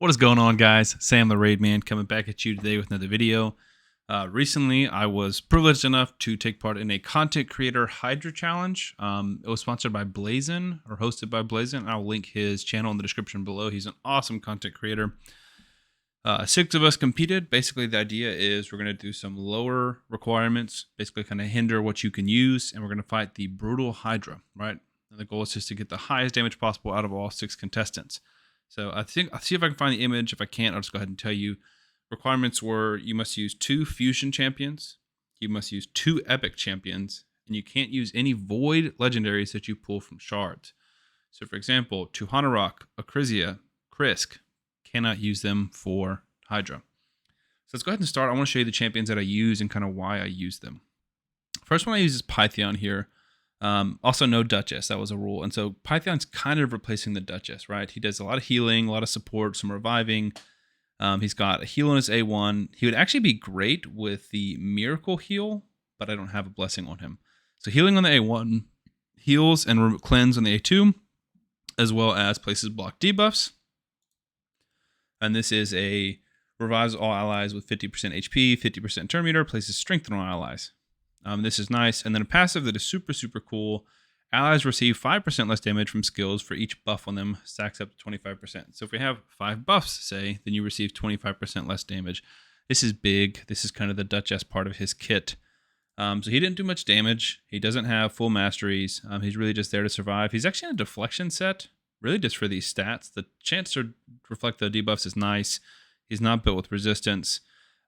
What is going on, guys? Sam the Raid Man coming back at you today with another video. Recently, I was privileged enough to take part in a content creator Hydra challenge. It was sponsored by Blazin or hosted by Blazin. I'll link his channel in the description below. He's an awesome content creator. 6 of us competed. Basically, the idea is we're going to do some lower requirements, basically kind of hinder what you can use, and we're going to fight the brutal Hydra, right? And the goal is just to get the highest damage possible out of all 6 contestants. So I'll see if I can find the image. If I can't, I'll just go ahead and tell you. Requirements were you must use 2 fusion champions, you must use 2 epic champions, and you can't use any void legendaries that you pull from shards. So for example, Tuhanarok, Acrizia, Krisk, cannot use them for Hydra. So let's go ahead and start. I want to show you the champions that I use and kind of why I use them. First one I use is Pythion here. Also no Duchess, that was a rule. And so Pythion's kind of replacing the Duchess, right? He does a lot of healing, a lot of support, some reviving. He's got a heal on his A1. He would actually be great with the Miracle heal, but I don't have a blessing on him. So healing on the A1, heals and cleanse on the A2, as well as places block debuffs. And this is a revives all allies with 50% HP, 50% turn meter, places strength on all allies. This is nice. And then a passive that is super, super cool. Allies receive 5% less damage from skills for each buff on them, stacks up to 25%. So if we have 5 buffs, say, then you receive 25% less damage. This is big. This is kind of the Duchess part of his kit. So he didn't do much damage. He doesn't have full masteries. He's really just there to survive. He's actually in a deflection set, really just for these stats. The chance to reflect the debuffs is nice. He's not built with resistance,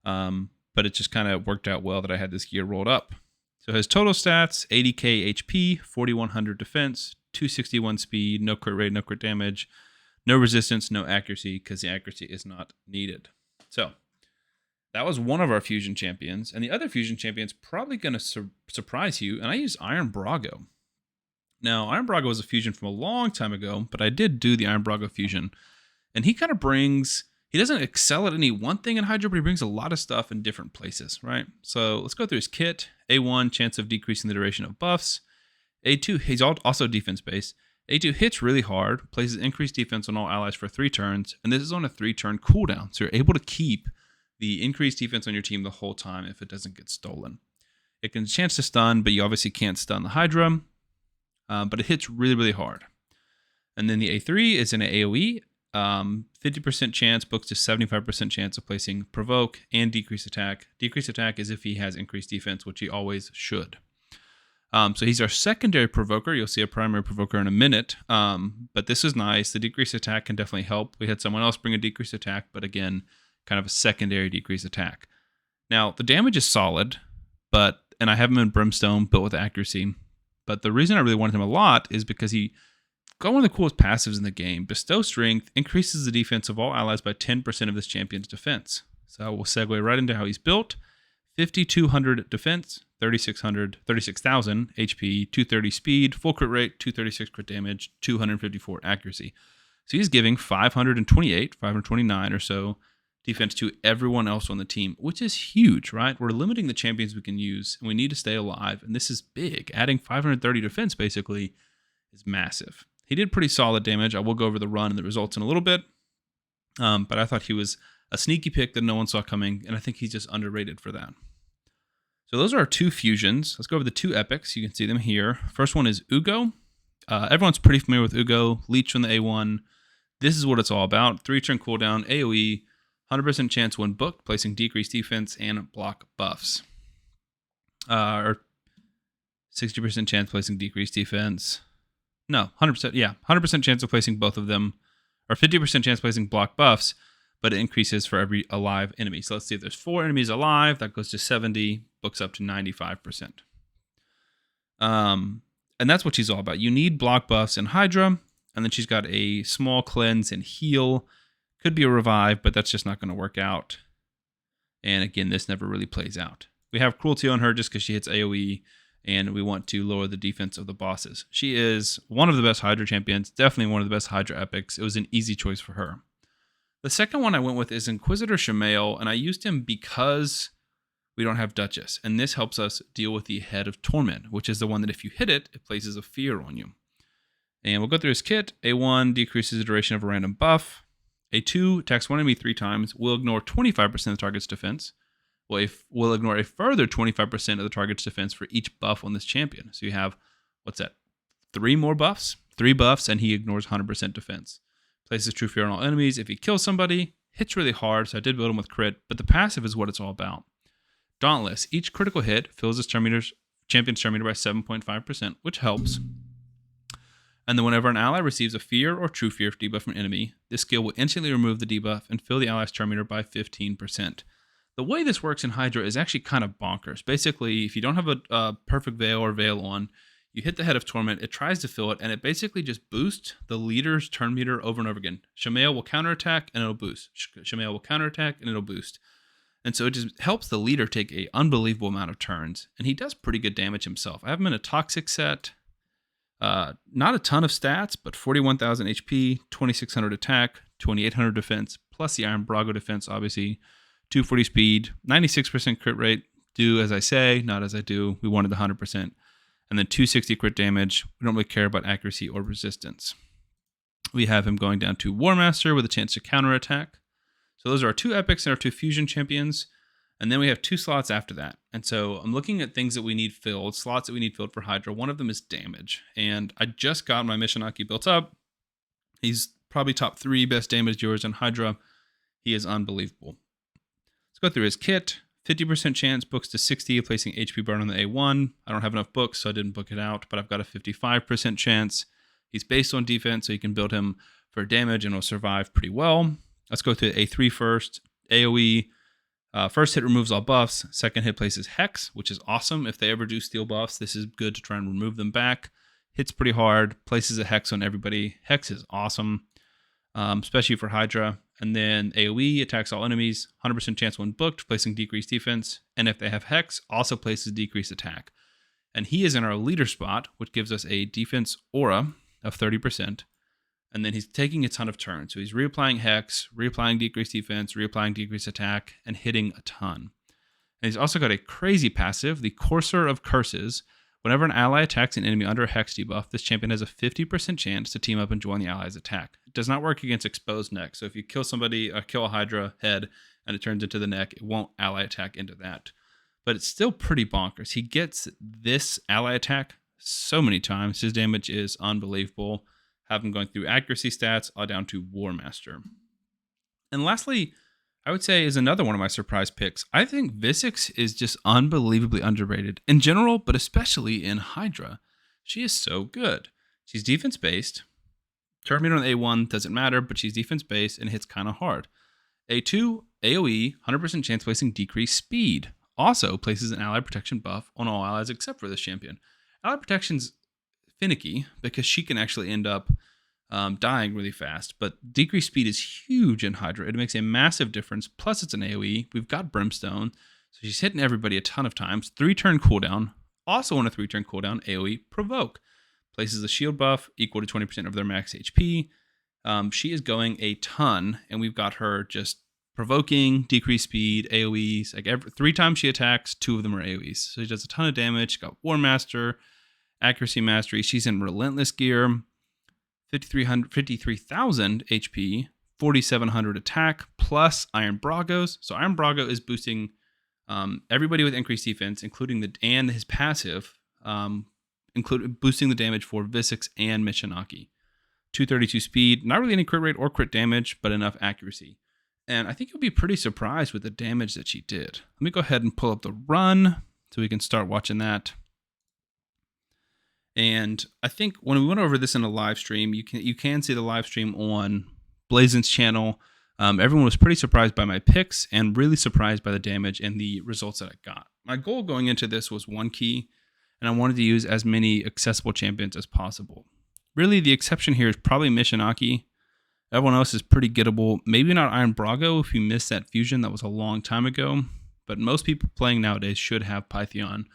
but it just kind of worked out well that I had this gear rolled up. So his total stats, 80k HP, 4100 defense, 261 speed, no crit rate, no crit damage, no resistance, no accuracy, because the accuracy is not needed. So that was one of our fusion champions. And the other fusion champion's probably going to surprise you. And I use Ironbrog. Now, Ironbrog was a fusion from a long time ago, but I did do the Ironbrog fusion. And he kind of brings... He doesn't excel at any one thing in Hydra, but he brings a lot of stuff in different places, right? So let's go through his kit. A1, chance of decreasing the duration of buffs. A2, he's also defense-based. A2 hits really hard, places increased defense on all allies for 3 turns, and this is on a 3-turn cooldown, so you're able to keep the increased defense on your team the whole time if it doesn't get stolen. It can chance to stun, but you obviously can't stun the Hydra, but it hits really, really hard. And then the A3 is in an AoE. 50% chance books to 75% chance of placing provoke and decrease attack. Decrease attack is if he has increased defense, which he always should. So he's our secondary provoker. You'll see a primary provoker in a minute. But this is nice. The decrease attack can definitely help. We had someone else bring a decrease attack, but again, kind of a secondary decrease attack. Now, the damage is solid, and I have him in Brimstone, built with accuracy. But the reason I really wanted him a lot is because he got one of the coolest passives in the game. Bestow Strength increases the defense of all allies by 10% of this champion's defense. So we'll segue right into how he's built. 5,200 defense, 36,000 HP, 230 speed, full crit rate, 236 crit damage, 254 accuracy. So he's giving 529 or so defense to everyone else on the team, which is huge, right? We're limiting the champions we can use, and we need to stay alive, and this is big. Adding 530 defense basically is massive. He did pretty solid damage. I will go over the run and the results in a little bit. But I thought he was a sneaky pick that no one saw coming, and I think he's just underrated for that. So those are our 2 fusions. Let's go over the 2 epics. You can see them here. First one is Ugo. Everyone's pretty familiar with Ugo. Leech on the A1. This is what it's all about. 3-turn cooldown, AoE, 100% chance when booked, placing decreased defense and block buffs. Or 60% chance placing decreased defense. No, 100%, yeah. 100% chance of placing both of them, or 50% chance of placing block buffs, but it increases for every alive enemy. So let's see if there's 4 enemies alive, that goes to 70, books up to 95%. And that's what she's all about. You need block buffs in Hydra, and then she's got a small cleanse and heal. Could be a revive, but that's just not going to work out. And again, this never really plays out. We have cruelty on her just because she hits AoE, and we want to lower the defense of the bosses. She is one of the best Hydra champions, definitely one of the best Hydra epics. It was an easy choice for her. The second one I went with is Inquisitor Shamael, and I used him because we don't have Duchess, and this helps us deal with the Head of Torment, which is the one that if you hit it, it places a fear on you. And we'll go through his kit. A1 decreases the duration of a random buff. A2 attacks one enemy 3 times, will ignore 25% of the target's defense. Will ignore a further 25% of the target's defense for each buff on this champion. So you have, what's that? 3 more buffs? 3 buffs, and he ignores 100% defense. Places True Fear on all enemies. If he kills somebody, hits really hard, so I did build him with crit, but the passive is what it's all about. Dauntless. Each critical hit fills his champion's turn meter by 7.5%, which helps. And then whenever an ally receives a fear or true fear debuff from an enemy, this skill will instantly remove the debuff and fill the ally's turn meter by 15%. The way this works in Hydra is actually kind of bonkers. Basically, if you don't have a perfect veil or veil on, you hit the Head of Torment, it tries to fill it, and it basically just boosts the leader's turn meter over and over again. Shamael will counterattack, and it'll boost. Shamael will counterattack, and it'll boost. And so it just helps the leader take an unbelievable amount of turns, and he does pretty good damage himself. I have him in a Toxic set. Not a ton of stats, but 41,000 HP, 2,600 attack, 2,800 defense, plus the Ironbrog defense, obviously. 240 speed, 96% crit rate. Do as I say, not as I do. We wanted the 100%. And then 260 crit damage. We don't really care about accuracy or resistance. We have him going down to War Master with a chance to counterattack. So those are our 2 epics and our 2 fusion champions. And then we have 2 slots after that. And so I'm looking at things that we need filled, slots that we need filled for Hydra. One of them is damage. And I just got my Mishinaki built up. He's probably top 3 best damage dealers in Hydra. He is unbelievable. Let's go through his kit. 50% chance, books to 60, placing HP burn on the A1. I don't have enough books, so I didn't book it out, but I've got a 55% chance. He's based on defense, so you can build him for damage and will survive pretty well. Let's go through A3 first. AoE. First hit removes all buffs. Second hit places Hex, which is awesome. If they ever do steal buffs, this is good to try and remove them back. Hits pretty hard. Places a Hex on everybody. Hex is awesome, especially for Hydra. And then AoE attacks all enemies. 100% chance when booked, placing decreased defense. And if they have Hex, also places decreased attack. And he is in our leader spot, which gives us a defense aura of 30%. And then he's taking a ton of turns. So he's reapplying Hex, reapplying decreased defense, reapplying decreased attack, and hitting a ton. And he's also got a crazy passive, the Courser of Curses. Whenever an ally attacks an enemy under a Hex debuff, this champion has a 50% chance to team up and join the ally's attack. It does not work against exposed neck. So if you kill somebody, kill a Hydra head, and it turns into the neck, it won't ally attack into that. But it's still pretty bonkers. He gets this ally attack so many times. His damage is unbelievable. Have him going through accuracy stats all down to War Master. And lastly, I would say is another one of my surprise picks. I think Visix is just unbelievably underrated in general, but especially in Hydra. She is so good. She's defense-based. Turn meter on A1 doesn't matter, but she's defense-based and hits kind of hard. A2, AoE, 100% chance placing decreased speed. Also places an ally protection buff on all allies except for this champion. Ally protection's finicky because she can actually end up dying really fast, but decreased speed is huge in Hydra. It makes a massive difference. Plus it's an AoE. We've got Brimstone, so she's hitting everybody a ton of times. 3-turn cooldown. Also on a 3-turn cooldown, AoE Provoke. Places a shield buff equal to 20% of their max HP. She is going a ton, and we've got her just provoking, decreased speed, AoEs. Like 3 times she attacks, 2 of them are AoEs. So she does a ton of damage. She's got War Master, Accuracy Mastery. She's in Relentless gear. 53,000 HP, 4,700 attack, plus Ironbrogos. So Ironbrogo is boosting everybody with increased defense, including his passive, boosting the damage for Visix and Mishinaki. 232 speed, not really any crit rate or crit damage, but enough accuracy. And I think you'll be pretty surprised with the damage that she did. Let me go ahead and pull up the run so we can start watching that. And I think when we went over this in a live stream, you can see the live stream on Blazon's channel. Everyone was pretty surprised by my picks and really surprised by the damage and the results that I got. My goal going into this was 1 key, and I wanted to use as many accessible champions as possible. Really, the exception here is probably Mishinaki. Everyone else is pretty gettable. Maybe not Ironbrog if you missed that fusion. That was a long time ago. But most people playing nowadays should have Pythion.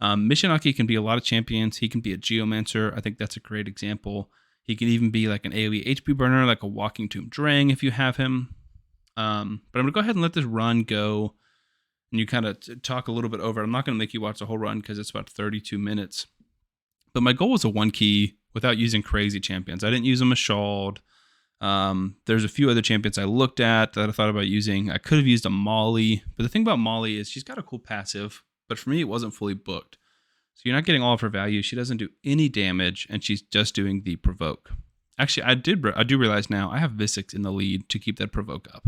Mishinaki can be a lot of champions. He can be a Geomancer. I think that's a great example. He can even be like an AoE HP burner, like a Walking Tomb Drang if you have him. But I'm going to go ahead and let this run go. And you kind of talk a little bit over it. I'm not going to make you watch the whole run because it's about 32 minutes. But my goal was a 1 key without using crazy champions. I didn't use a Mashald. There's a few other champions I looked at that I thought about using. I could have used a Molly, but the thing about Molly is she's got a cool passive, but for me, it wasn't fully booked. So you're not getting all of her value. She doesn't do any damage, and she's just doing the provoke. Actually, I do realize now I have Visix in the lead to keep that provoke up,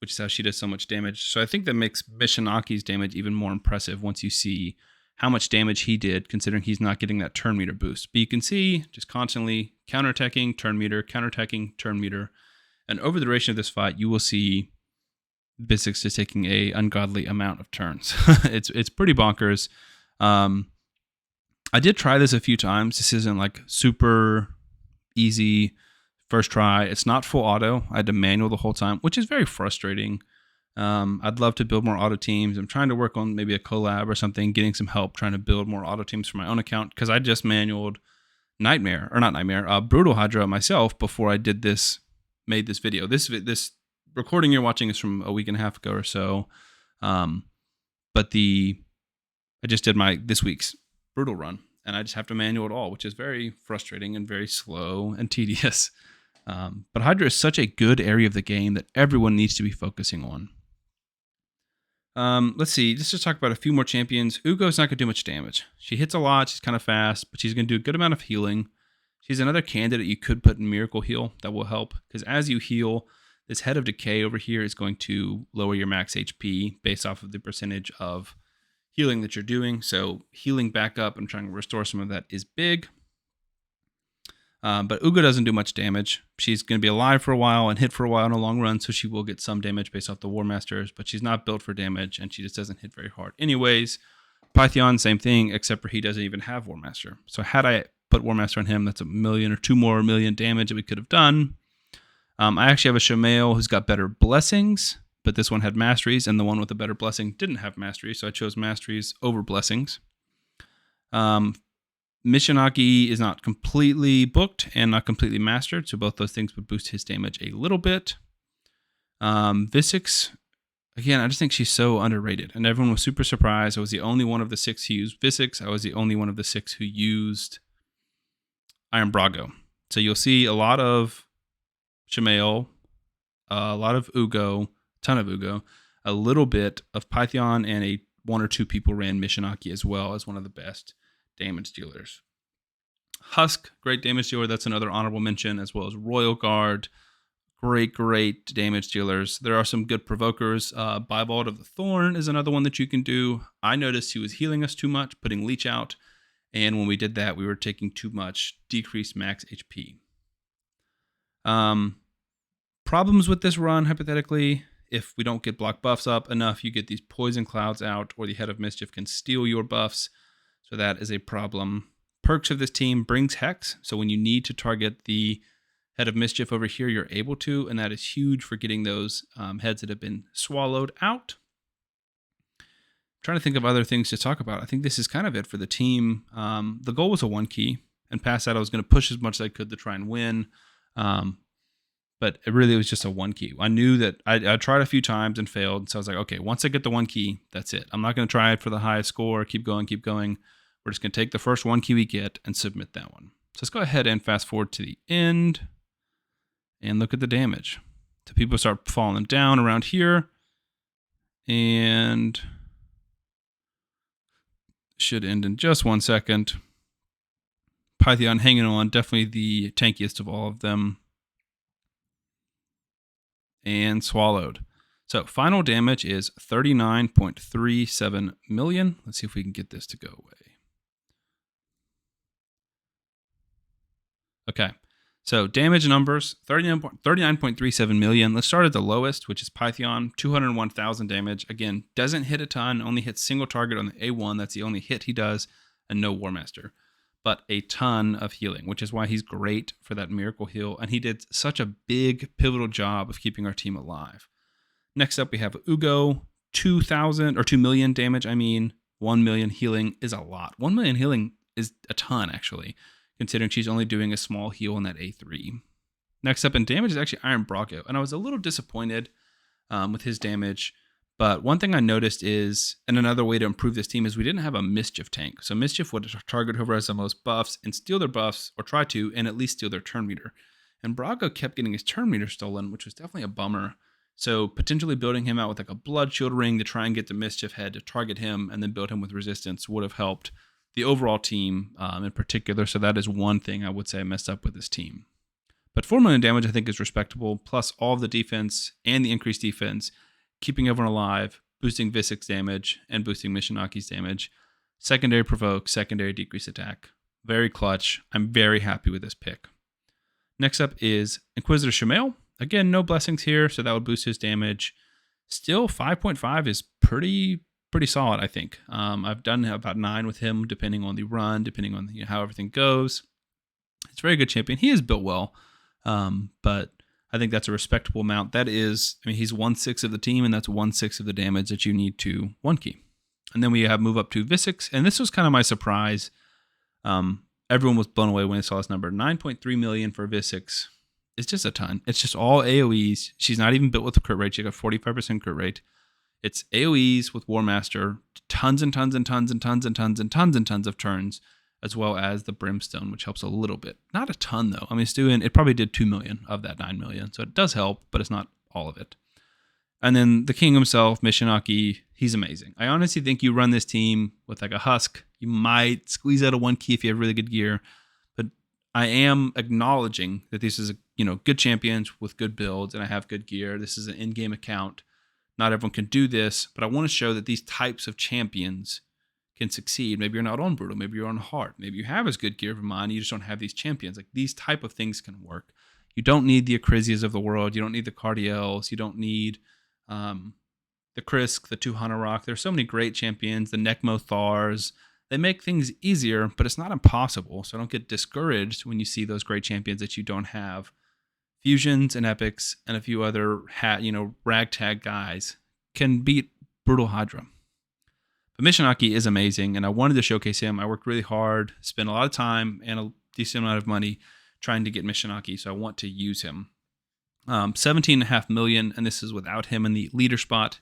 which is how she does so much damage. So I think that makes Mishinaki's damage even more impressive once you see how much damage he did, considering he's not getting that turn meter boost. But you can see just constantly counterattacking, turn meter, counterattacking, turn meter. And over the duration of this fight, you will see Visix is taking a ungodly amount of turns. It's pretty bonkers. I did try this a few times. This isn't like super easy first try. It's not full auto. I had to manual the whole time, which is very frustrating. I'd love to build more auto teams. I'm trying to work on maybe a collab or something, getting some help trying to build more auto teams for my own account, because I just manualed Brutal Hydra myself before I made this video. This recording you're watching is from a week and a half ago or so. But I just did this week's Brutal run, and I just have to manual it all, which is very frustrating and very slow and tedious. But Hydra is such a good area of the game that everyone needs to be focusing on. Let's see. Let's just talk about a few more champions. Ugo's not going to do much damage. She hits a lot. She's kind of fast, but she's going to do a good amount of healing. She's another candidate you could put in Miracle Heal that will help, because as you heal, this Head of Decay over here is going to lower your max HP based off of the percentage of healing that you're doing. So healing back up and trying to restore some of that is big. But Ugo doesn't do much damage. She's going to be alive for a while and hit for a while in a long run, so she will get some damage based off the War Masters, but she's not built for damage, and she just doesn't hit very hard. Anyways, Pythion, same thing, except for he doesn't even have War Master. So had I put War Master on him, that's 1 million or 2 more million damage that we could have done. I actually have a Shamael who's got better blessings, but this one had masteries, and the one with the better blessing didn't have masteries, so I chose masteries over blessings. Mishinaki is not completely booked and not completely mastered, so both those things would boost his damage a little bit. Visix, again, I just think she's so underrated, and everyone was super surprised. I was the only one of the 6 who used Visix. I was the only one of the 6 who used Ironbrog. So you'll see a lot of Shamael, a lot of Ugo, ton of Ugo, a little bit of Pythion, and 1 or 2 people ran Mishinaki as well as one of the best damage dealers. Husk, great damage dealer. That's another honorable mention, as well as Royal Guard. Great damage dealers. There are some good provokers. Bivald of the Thorn is another one that you can do. I noticed he was healing us too much, putting Leech out. And when we did that, we were taking too much decreased max HP. Problems with this run, hypothetically, if we don't get block buffs up enough, you get these poison clouds out, or the Head of Mischief can steal your buffs. So that is a problem. Perks of this team brings Hex. So when you need to target the Head of Mischief over here, you're able to, and that is huge for getting those heads that have been swallowed out. I'm trying to think of other things to talk about. I think this is kind of it for the team. The goal was a 1 key, and past that I was going to push as much as I could to try and win. But it really was just a 1 key. I knew that I tried a few times and failed. So I was like, okay, once I get the 1 key, that's it. I'm not going to try it for the highest score. Keep going. We're just going to take the first 1 key we get and submit that one. So let's go ahead and fast forward to the end and look at the damage. So people start falling down around here, and should end in just 1 second. Pythion hanging on, definitely the tankiest of all of them. And swallowed. So final damage is 39.37 million. Let's see if we can get this to go away. Okay, so damage numbers, 39.37 million. Let's start at the lowest, which is Pythion, 201,000 damage. Again, doesn't hit a ton, only hits single target on the A1. That's the only hit he does, and no War Master. But a ton of healing, which is why he's great for that Miracle Heal. And he did such a big, pivotal job of keeping our team alive. Next up, we have Ugo, 2 million damage. 1 million healing is a lot. 1 million healing is a ton, actually, considering she's only doing a small heal in that A3. Next up in damage is actually Ironbrog. And I was a little disappointed with his damage. But one thing I noticed is, and another way to improve this team, is we didn't have a Mischief tank. So Mischief would target whoever has the most buffs and steal their buffs, or try to, and at least steal their turn meter. And Braga kept getting his turn meter stolen, which was definitely a bummer. So potentially building him out with like a blood shield ring to try and get the Mischief Head to target him and then build him with resistance would have helped the overall team in particular. So that is one thing I would say I messed up with this team. But 4 million damage I think is respectable, plus all of the defense and the increased defense, keeping everyone alive, boosting Visix damage, and boosting Mishinaki's damage. Secondary provoke, secondary decrease attack. Very clutch. I'm very happy with this pick. Next up is Inquisitor Shamail. Again, no blessings here, so that would boost his damage. Still, 5.5 is pretty solid, I think. I've done about 9 with him, depending on the run, depending on how everything goes. It's a very good champion. He is built well, but I think that's a respectable amount. That is, I mean, he's 1/6 of the team, and that's 1/6 of the damage that you need to 1-key. And then we have move up to Visix, and this was kind of my surprise. Everyone was blown away when they saw this number. 9.3 million for Visix. It's just a ton. It's just all AoEs. She's not even built with a crit rate. She got 45% crit rate. It's AoEs with War Master, tons and tons and tons and tons and tons and tons and tons of turns, as well as the Brimstone, which helps a little bit. Not a ton though. I mean, it probably did 2 million of that 9 million. So it does help, but it's not all of it. And then the king himself, Mishinaki, he's amazing. I honestly think you run this team with like a husk. You might squeeze out a 1-key if you have really good gear. But I am acknowledging that this is good champions with good builds, and I have good gear. This is an in-game account. Not everyone can do this, but I want to show that these types of champions can succeed. Maybe you're not on Brutal. Maybe you're on Hard. Maybe you have as good gear of mine. You just don't have these champions. Like, these type of things can work. You don't need the Acrisias of the world. You don't need the Cardiels. You don't need the Krisk, the 200 Rock. There's so many great champions. The Necmo Thars. They make things easier, but it's not impossible. So don't get discouraged when you see those great champions that you don't have. Fusions and Epics and a few other ragtag guys can beat Brutal Hydra. But Mishinaki is amazing, and I wanted to showcase him. I worked really hard, spent a lot of time and a decent amount of money trying to get Mishinaki, so I want to use him. 17.5 million, and this is without him in the leader spot.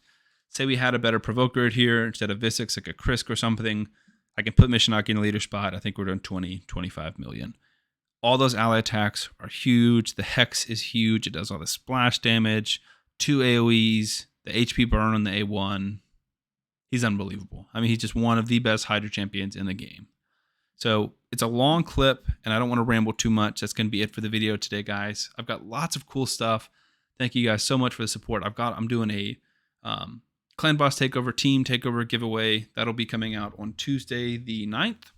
Say we had a better provoker here instead of Visix, like a Krisk or something. I can put Mishinaki in the leader spot. I think we're doing 25 million. All those ally attacks are huge. The Hex is huge. It does all the splash damage, 2 AoEs, the HP burn on the A1. He's unbelievable. I mean, he's just one of the best Hydra champions in the game. So it's a long clip, and I don't want to ramble too much. That's going to be it for the video today, guys. I've got lots of cool stuff. Thank you guys so much for the support. I'm doing a Clan Boss Takeover, Team Takeover giveaway. That'll be coming out on Tuesday the 9th.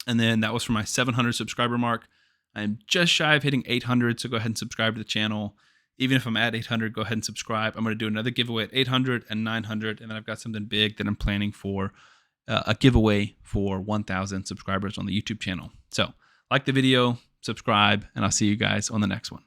And then that was for my 700 subscriber mark. I'm just shy of hitting 800, so go ahead and subscribe to the channel. Even if I'm at 800, go ahead and subscribe. I'm going to do another giveaway at 800 and 900, and then I've got something big that I'm planning for a giveaway for 1,000 subscribers on the YouTube channel. So like the video, subscribe, and I'll see you guys on the next one.